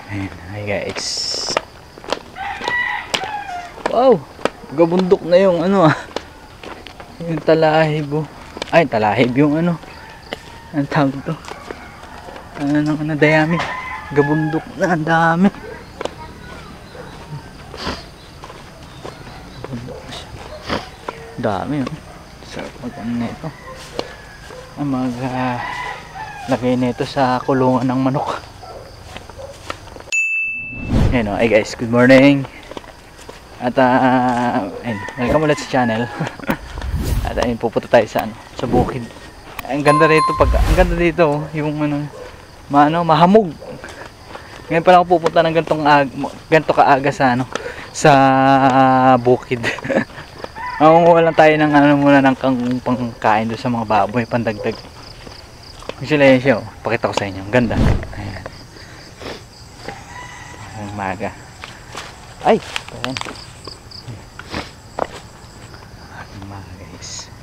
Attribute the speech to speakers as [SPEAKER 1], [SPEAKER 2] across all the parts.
[SPEAKER 1] Ayan, hi guys. Wow, gabundok na yung ano yung talahib. Ay, talahib yung ano. Ang tawag to. Ano dayami. Gabundok na, ang dami. Gabundok na siya. Dami oh. Sarap mag-ano na ito. Lagay na ito sa kulungan ng manok. Ayan o, hey guys, good morning. At ayun, welcome ulit sa channel. At ayun, pupunta tayo sa sa bukid. Ang ganda dito yung mahamog. Ngayon pa lang ako pupunta ng ganito kaaga sa sa bukid. Mangunguha lang tayo ng muna ng pangkain doon sa mga baboy, pandagdag. Actually, siya, pakita ko sa inyo. Ang ganda. Ayan. Umaga. Ay! Ayan. Umaga, guys.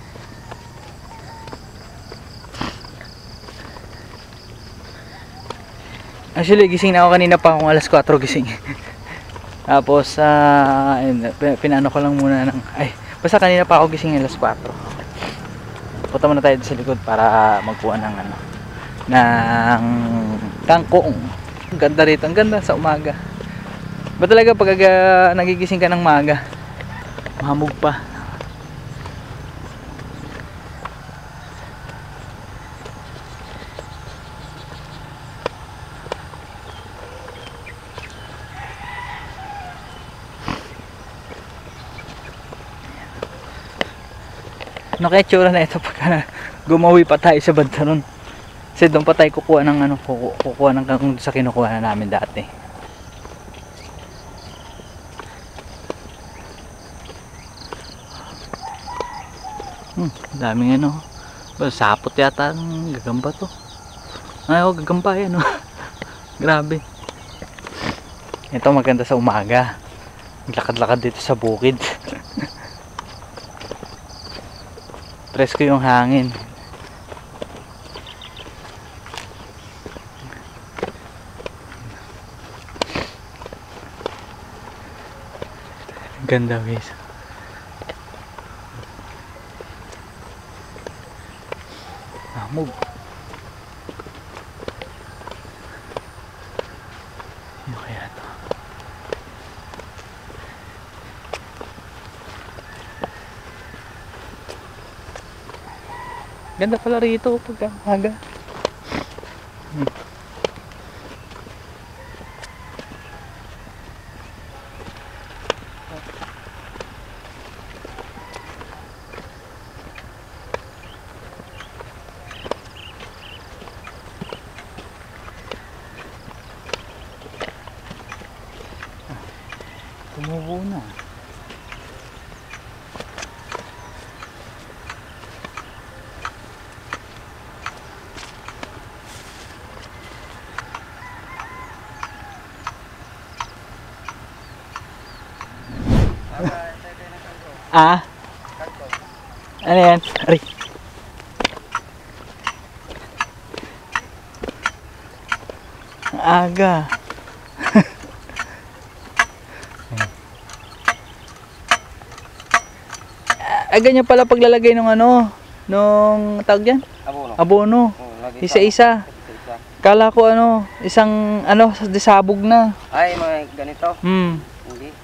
[SPEAKER 1] Actually, gising na ako kanina pa akong alas 4 gising. Tapos, pinano ko lang muna ng... basta kanina pa ako gising alas 4. Punta muna tayo sa likod para magkuha ng ng kangkong. Ang ganda rito, ang ganda sa umaga. Ba talaga pag nagigising ka ng maga, mahamog pa. Ano kaya tsura na ito pag gumawi pa tayo sa banda nun? Kasi doon pa tayo kukuha ng kukuha ng kangkong sa kinukuha na namin dati. Daming sapot yata ng gagamba to. Ay, gagamba yan Grabe. Ito maganda sa umaga. Lakad-lakad dito sa bukid. Presko yung hangin. Ganda guys. Move. Ano kaya ito? Ganda pala rito pagka maga. Tumubo na. Ano yan? Ari. Aga. Ganyan pala paglalagay ng nung tawag dyan? Abono. Isa-isa. Kala ko isang disabog na.
[SPEAKER 2] Ay, mga ganito. Hindi.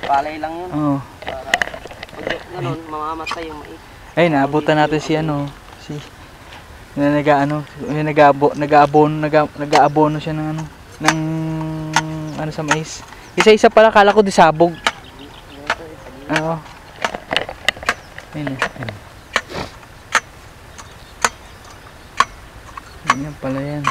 [SPEAKER 2] Palay lang yun.
[SPEAKER 1] Oo.
[SPEAKER 2] Ganun, mamamatay yung mais.
[SPEAKER 1] Ay, naabutan natin si nag-aabono siya ng sa mais. Isa-isa pala, kala ko disabog. Oo. Ayun. Ganyan pala yan.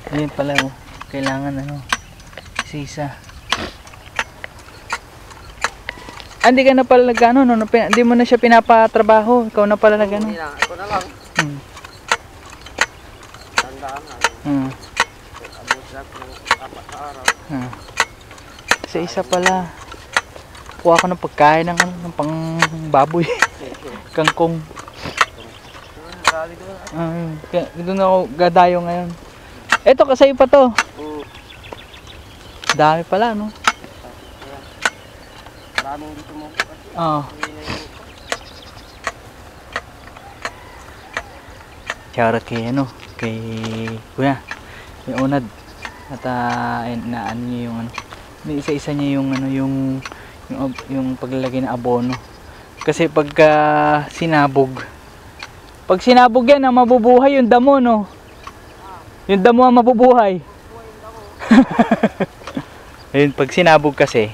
[SPEAKER 1] Ganyan pala kailangan isa-isa. Hindi ka na pala nag-ano, hindi mo na siya pinapatrabaho. Ikaw na pala nag-ano.
[SPEAKER 2] Hindi na, ako na lang. Tandaan na. Abot lang ng 4 araw.
[SPEAKER 1] Isa-isa pala. Kuha ko ng pagkain ng, ano, ng pang baboy. Kangkong.
[SPEAKER 2] Marami ko na.
[SPEAKER 1] Doon ako gadayo ngayon. Eto, kasayo pa to. Dami pala, no?
[SPEAKER 2] Maraming dito mo.
[SPEAKER 1] Oo. Shoutout kay ano, kay Kuya, kay Unad. At inaano niya yung ano, isa-isa niya yung ano, yung paglalagay ng abono. Kasi pagka sinabog, pag sinabog yan, ang mabubuhay yung damo, no? Yung damo ang mabubuhay. Ayun, pag sinabog kasi,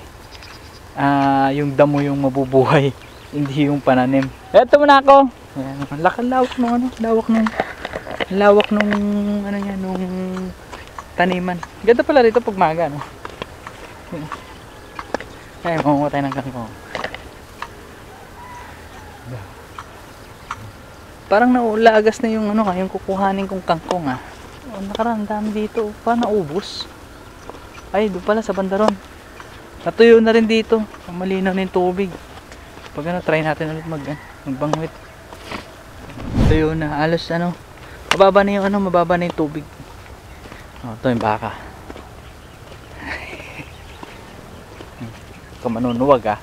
[SPEAKER 1] yung damo yung mabubuhay, hindi yung pananim. Eto muna ako. Ayan, lawak nung ano, lawak nung ano yan, nung taniman. Ganda pala rito pag maga, no? Ay, mamunga tayo ng kangkong. Parang naulagas na yung ano, yung kukuhanin kong kangkong, ah. Oh, nakaraan, dami dito. Parang naubos. Ay, doon pala sa bandaron. Natuyo na rin dito. Malinaw na yung tubig. Pag ano, try natin ulit magbangwit. Tuyo na. Alos ano, mababa na yung tubig. Oh, ito yung baka. Kamanunuwag, ah.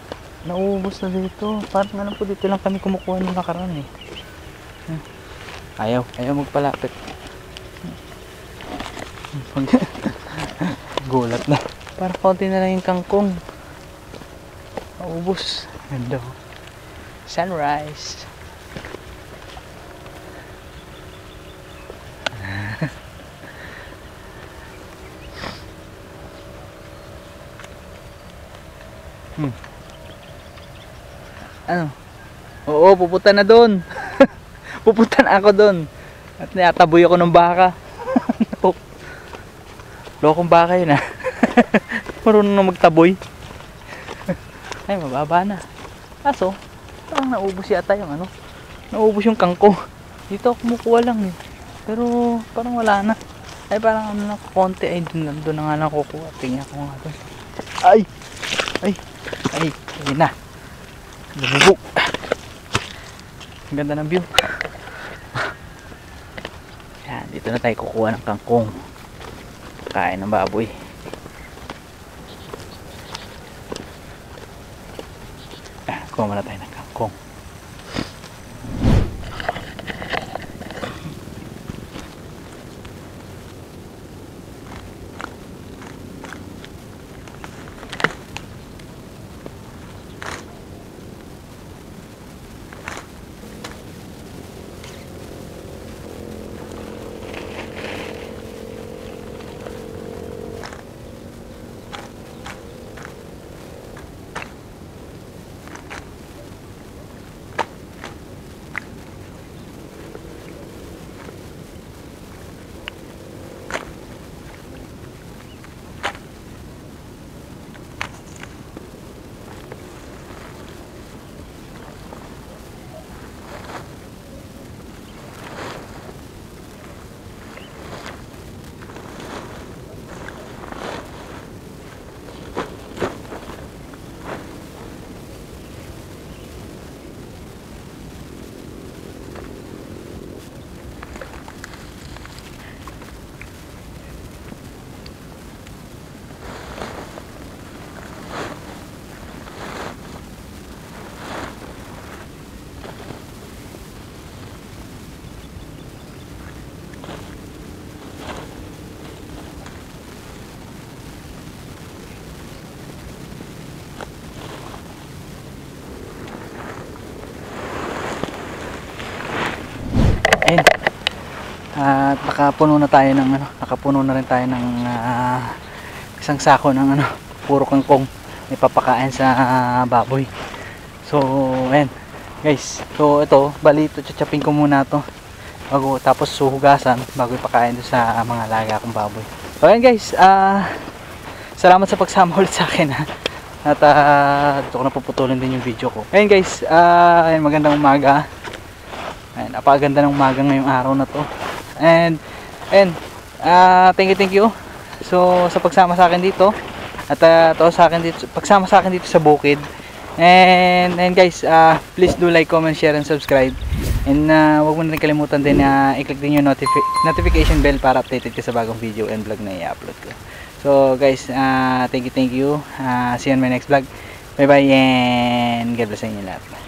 [SPEAKER 1] Naubos na dito. Parang ano po, dito lang kami kumukuha ng nakaraan, eh. Ayaw magpalapit. Gulat na. Parang konti na lang yung kangkong. Naubos. Ganda. Sunrise. Ano? Oo, pupunta na doon. Pupunta na ako doon. At nataboy ako ng baka. Lokong baka yun, ah. Marunong na magtaboy. Ay, mababa na. Kaso, parang naubos yata yung ano. Naubos yung kangkong. Dito ako kumukuha lang, eh. Pero parang wala na. Ay, parang ano na, konti. Ay, doon na nga lang kukuha. Tingnan ko nga doon. Ay, ayun na. Lumubog. Ang ganda ng view. Yan, dito na tayo kukuha ng kangkong. Kain ng baboy. Kuha muna tayo ng kangkong. Ayun. At nakapuno na tayo ng ano, nakapuno na rin tayo ng isang sako ng ano, puro kangkong ipapakain sa baboy. So, ayun. Guys, so ito, bali ito tsatsapin ko muna to. Tapos suhugasan bago ipakain doon sa mga alaga kong baboy. So, ayun guys, salamat sa pagsama ulit sa akin, ha. At dito ko na puputulin din yung video ko. Ayun guys, ayun, magandang umaga. Ayun, napakaganda ng umaga ngayong araw na to. And And thank you. So sa pagsama sa akin dito at pagsama sa akin dito sa bukid. And guys, please do like, comment, share and subscribe. And huwag mo na rin kalimutan din na i-click din yung notification bell para updated ka sa bagong video and vlog na i-upload ko. So guys, thank you. See you on my next vlog. Bye bye and God bless sa inyo lahat.